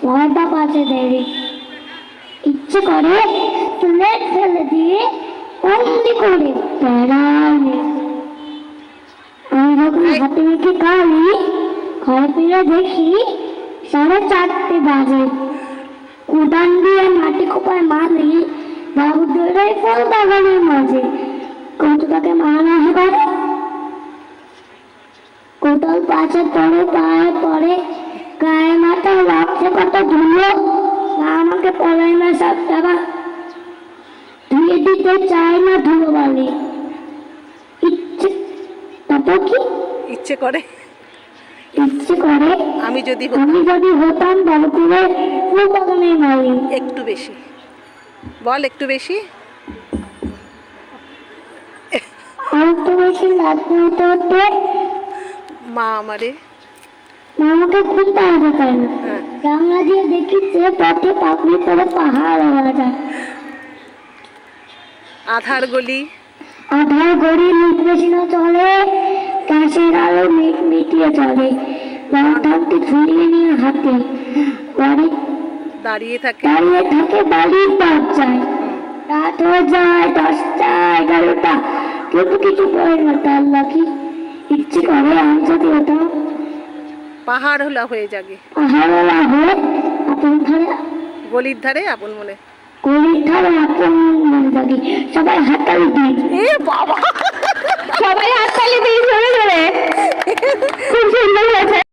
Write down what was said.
ভয়টা পাশে দেয়, ইচ্ছে করে প্লেট ফেলে দিয়ে অমনি করে বেড়ায়। আমি যখন হাতে মেখে খাই, ঘরে ফিরে দেখি 4:30 বাজে। উঠান দিয়ে মাটি কোপায় মালি বাবু দৌড়াই ফল বাগানের মাঝে। কৌতুকাকে মারানো হবে, কোটাল পাশে পড়ে পায়ে পড়ে, গায়ে মাথা লাগছে কত ধুলো। না আমাকে পড়ায় না সব টাকা, ধুয়ে দিতে চায় না ধুলো বালি। ইচ্ছে তারপর কি ইচ্ছে করে ইচ্ছে করে আমি যদি হতাম বাবুপুরে ফুল বাগানের মালি। একটু বেশি বল, একটু বেশি। আর একটু বেশি লাগতে হতে হতে মা আমারে মা আমাকে খুব তাড়াতে পারে না। হ্যাঁ। জানলা দিয়ে দেখি যে পথে পাপড়ি পরে পাহাড় হওয়া যায়। আধার গলি আধার গড়ি নির্দেশনা চলে, গ্যাসের আলো মিটিয়ে চলে। লণ্ঠনটি ঝুলিয়ে নিয়ে হাতে বাড়ি দাঁড়িয়ে থাকে বাড়ির দরজায়। রাত হয়ে যায় 10টা 11টা, কিন্তু কিছু পড়ে না। তার লাকি ইচ্ছে করে আমি যদি ওটা পাহাড় হলা হয়ে জাগে, পাহাড়ওয়ালা হয়ে আপন ধারে গলির ধারে আপন মনে। গলির ধারে আপন মনে থাকি। সবাই হাততালি দিই, এ বাবা, সবাই হাততালি দিই জোরে জোরে। খুব সুন্দর হয়েছে।